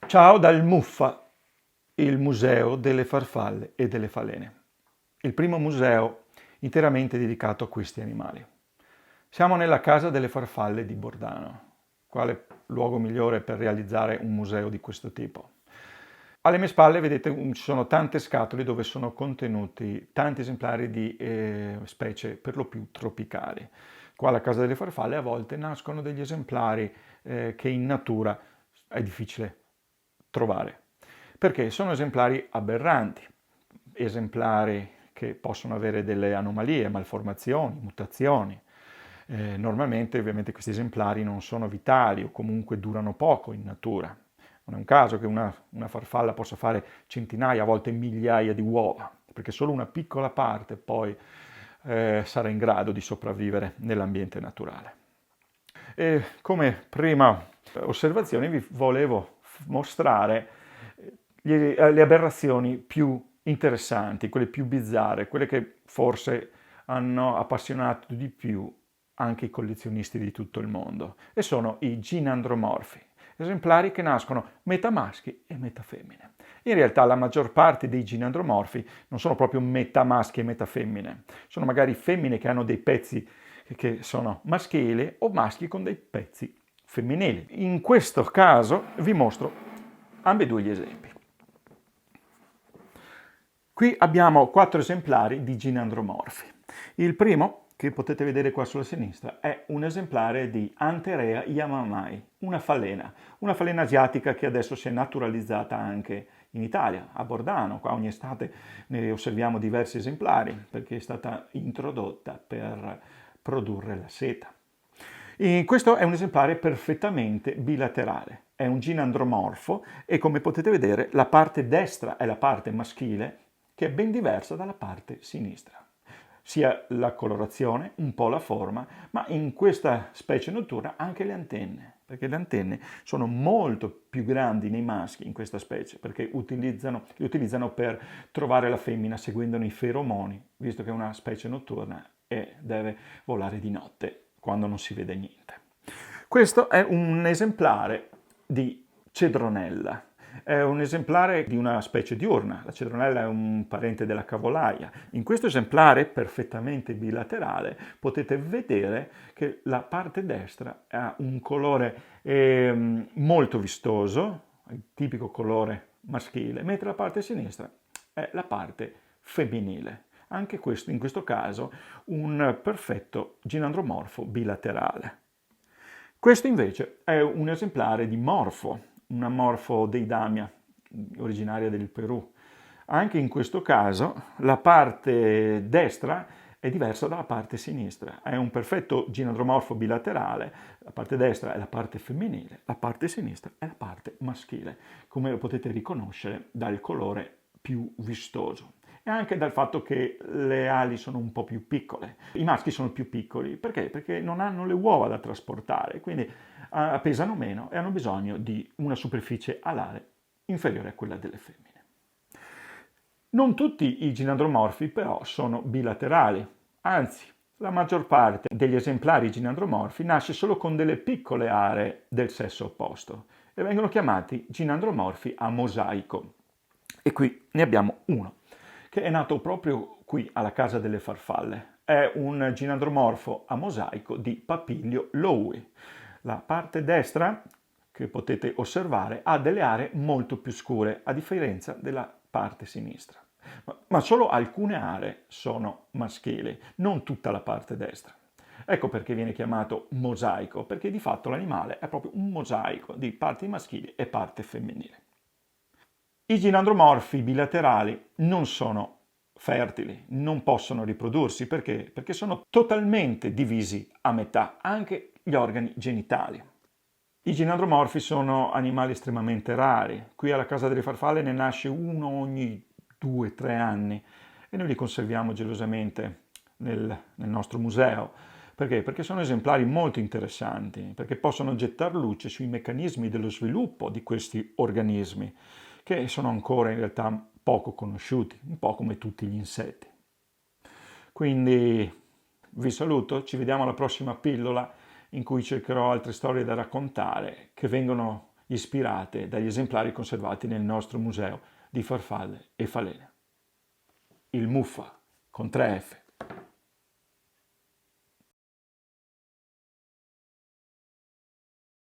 Ciao dal MUFFA, il Museo delle Farfalle e delle Falene, il primo museo interamente dedicato a questi animali. Siamo nella Casa delle Farfalle di Bordano. Quale luogo migliore per realizzare un museo di questo tipo? Alle mie spalle vedete ci sono tante scatole dove sono contenuti tanti esemplari di specie per lo più tropicali. Qua alla Casa delle Farfalle a volte nascono degli esemplari che in natura è difficile trovare, perché sono esemplari aberranti, esemplari che possono avere delle anomalie, malformazioni, mutazioni. Normalmente ovviamente questi esemplari non sono vitali o comunque durano poco in natura. Non è un caso che una farfalla possa fare centinaia, a volte migliaia di uova, perché solo una piccola parte poi sarà in grado di sopravvivere nell'ambiente naturale. E come prima osservazione vi volevo mostrare le aberrazioni più interessanti, quelle più bizzarre, quelle che forse hanno appassionato di più anche i collezionisti di tutto il mondo, e sono i ginandromorfi, esemplari che nascono metà maschi e metà femmine. In realtà la maggior parte dei ginandromorfi non sono proprio metà maschi e metà femmine, sono magari femmine che hanno dei pezzi che sono maschili o maschi con dei pezzi femminili. In questo caso vi mostro ambedue gli esempi. Qui abbiamo 4 esemplari di ginandromorfi. Il primo, che potete vedere qua sulla sinistra, è un esemplare di Antherea yamamai, una falena asiatica che adesso si è naturalizzata anche in Italia, a Bordano. Qua ogni estate ne osserviamo diversi esemplari perché è stata introdotta per produrre la seta. E questo è un esemplare perfettamente bilaterale, è un ginandromorfo e come potete vedere la parte destra è la parte maschile che è ben diversa dalla parte sinistra. Sia la colorazione, un po' la forma, ma in questa specie notturna anche le antenne, perché le antenne sono molto più grandi nei maschi in questa specie, perché li utilizzano per trovare la femmina seguendone i feromoni, visto che è una specie notturna e deve volare di notte quando non si vede niente. Questo è un esemplare di cedronella. È un esemplare di una specie diurna. La cedronella è un parente della cavolaia. In questo esemplare perfettamente bilaterale potete vedere che la parte destra ha un colore molto vistoso, il tipico colore maschile, mentre la parte sinistra è la parte femminile. Anche questo, in questo caso, un perfetto ginandromorfo bilaterale. Questo invece è un esemplare di morfo, una morfo deidamia, originaria del Perù. Anche in questo caso la parte destra è diversa dalla parte sinistra. È un perfetto ginandromorfo bilaterale, la parte destra è la parte femminile, la parte sinistra è la parte maschile, come lo potete riconoscere dal colore più vistoso e anche dal fatto che le ali sono un po' più piccole. I maschi sono più piccoli, perché? Perché non hanno le uova da trasportare, quindi pesano meno e hanno bisogno di una superficie alare inferiore a quella delle femmine. Non tutti i ginandromorfi però sono bilaterali, anzi la maggior parte degli esemplari ginandromorfi nasce solo con delle piccole aree del sesso opposto e vengono chiamati ginandromorfi a mosaico. E qui ne abbiamo uno che è nato proprio qui alla Casa delle Farfalle. È un ginandromorfo a mosaico di Papilio loui. La parte destra, che potete osservare, ha delle aree molto più scure, a differenza della parte sinistra. Ma solo alcune aree sono maschili, non tutta la parte destra. Ecco perché viene chiamato mosaico, perché di fatto l'animale è proprio un mosaico di parti maschili e parte femminile. I ginandromorfi bilaterali non sono fertili, non possono riprodursi perché? Perché sono totalmente divisi a metà, anche gli organi genitali. I ginandromorfi sono animali estremamente rari. Qui alla Casa delle Farfalle ne nasce uno ogni 2-3 anni e noi li conserviamo gelosamente nel nostro museo. Perché? Perché sono esemplari molto interessanti, perché possono gettare luce sui meccanismi dello sviluppo di questi organismi, che sono ancora in realtà poco conosciuti, un po' come tutti gli insetti. Quindi vi saluto, ci vediamo alla prossima pillola in cui cercherò altre storie da raccontare che vengono ispirate dagli esemplari conservati nel nostro museo di farfalle e falene. Il muffa con 3 F.